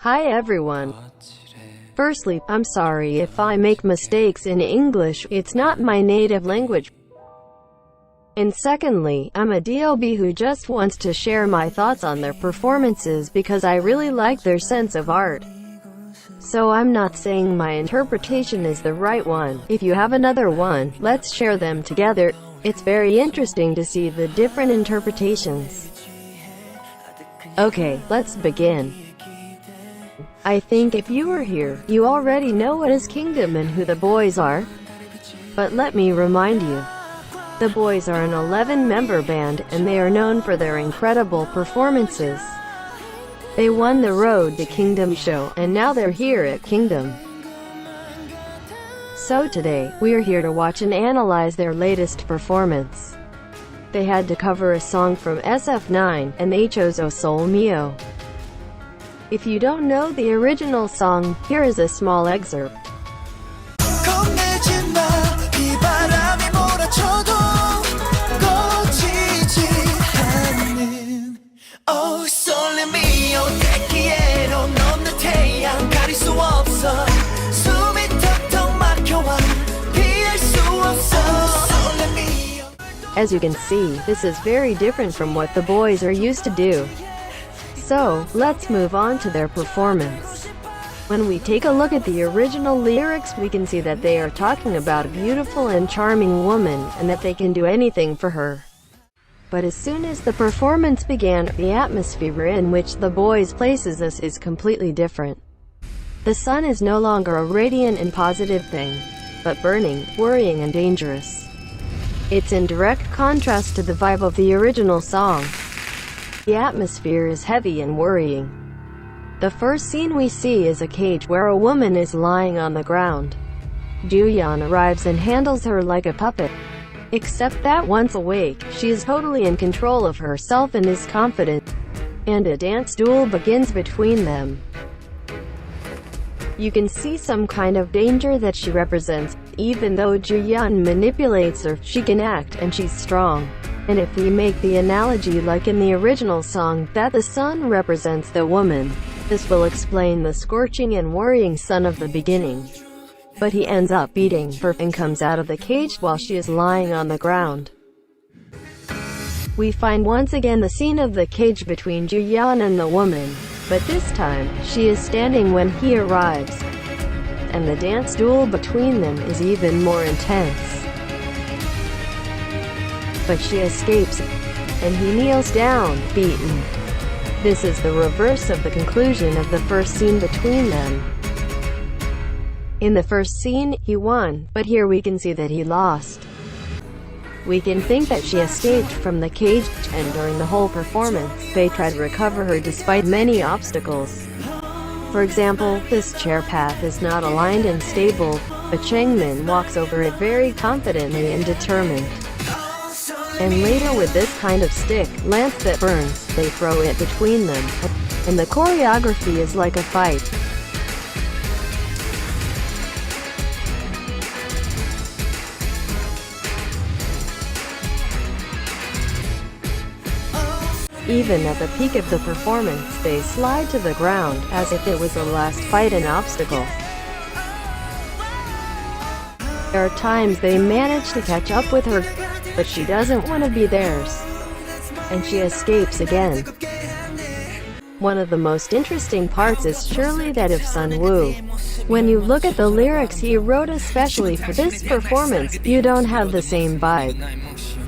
Hi everyone. Firstly, I'm sorry if I make mistakes in English, it's not my native language. And secondly, I'm a DOB who just wants to share my thoughts on their performances because I really like their sense of art. So I'm not saying my interpretation is the right one. If you have another one, let's share them together. It's very interesting to see the different interpretations. Okay, let's begin. I think if you were here, you already know what is Kingdom and who the Boyz are. But let me remind you. The Boyz are an 11-member band, and they are known for their incredible performances. They won the Road to Kingdom show, and now they're here at Kingdom. So today, we're here to watch and analyze their latest performance. They had to cover a song from SF9, and they chose Sole Mio. If you don't know the original song, here is a small excerpt. Oh, Sole Mio, 떼기에로 넘는 태양 가릴 수 없어 숨이 턱턱 막혀와 피할 수 없어 Sole Mio. As you can see, this is very different from what the Boyz are used to do. So, let's move on to their performance. When we take a look at the original lyrics, we can see that they are talking about a beautiful and charming woman, and that they can do anything for her. But as soon as the performance began, the atmosphere in which the Boyz places us is completely different. The sun is no longer a radiant and positive thing, but burning, worrying and dangerous. It's in direct contrast to the vibe of the original song. The atmosphere is heavy and worrying. The first scene we see is a cage where a woman is lying on the ground. Juyeon arrives and handles her like a puppet. Except that once awake, she is totally in control of herself and is confident. And a dance duel begins between them. You can see some kind of danger that she represents. Even though Juyeon manipulates her, she can act, and she's strong. And if we make the analogy like in the original song, that the sun represents the woman, this will explain the scorching and worrying sun of the beginning. But he ends up beating her and comes out of the cage while she is lying on the ground. We find once again the scene of the cage between Juyeon and the woman, but this time, she is standing when he arrives. And the dance duel between them is even more intense. But she escapes, and he kneels down, beaten. This is the reverse of the conclusion of the first scene between them. In the first scene, he won, but here we can see that he lost. We can think that she escaped from the cage, and during the whole performance, they try to recover her despite many obstacles. For example, this chair path is not aligned and stable, but Changmin walks over it very confidently and determined. And later with this kind of stick, lance that burns, they throw it between them, and the choreography is like a fight. Even at the peak of the performance, they slide to the ground, as if it was the last fight and obstacle. There are times they manage to catch up with her, but she doesn't want to be theirs. And she escapes again. One of the most interesting parts is surely that of Sunwoo. When you look at the lyrics he wrote especially for this performance, you don't have the same vibe.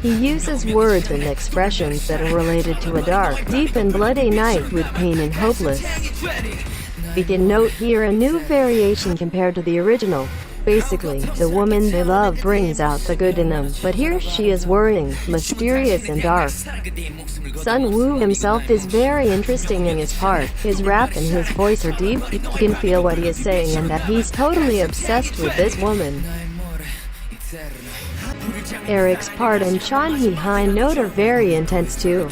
He uses words and expressions that are related to a dark, deep and bloody night with pain and hopeless. We can note here a new variation compared to the original. Basically, the woman they love brings out the good in them, but here she is worrying, mysterious and dark. Sunwoo himself is very interesting in his part. His rap and his voice are deep, you can feel what he is saying and that he's totally obsessed with this woman. Eric's part and Chanhe's high note are very intense too.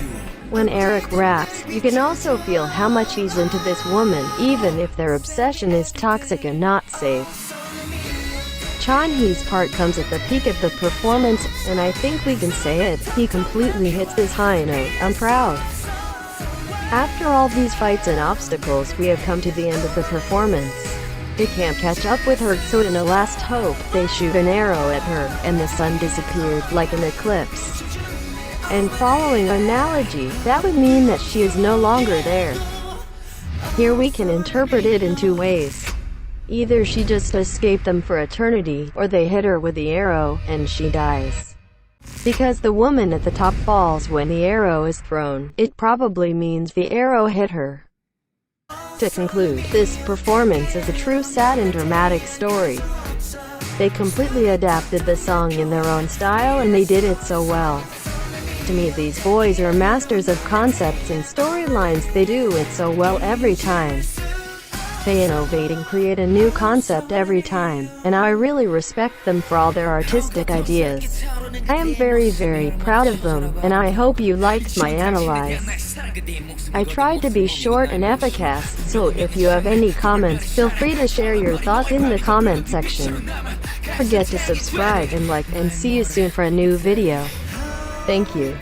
When Eric raps, you can also feel how much he's into this woman, even if their obsession is toxic and not safe. Chanhe's part comes at the peak of the performance, and I think we can say it, he completely hits this high note. I'm proud. After all these fights and obstacles, we have come to the end of the performance. They can't catch up with her, so in a last hope, they shoot an arrow at her, and the sun disappeared like an eclipse. And following our analogy, that would mean that she is no longer there. Here we can interpret it in two ways. Either she just escaped them for eternity, or they hit her with the arrow, and she dies. Because the woman at the top falls when the arrow is thrown, it probably means the arrow hit her. To conclude, this performance is a true sad and dramatic story. They completely adapted the song in their own style, and they did it so well. To me, these boys are masters of concepts and storylines. They do it so well every time. They innovate and create a new concept every time, and I really respect them for all their artistic ideas. I am very, very proud of them, and I hope you liked my analyze. I tried to be short and efficacious, so if you have any comments, feel free to share your thoughts in the comment section. Don't forget to subscribe and like, and see you soon for a new video. Thank you.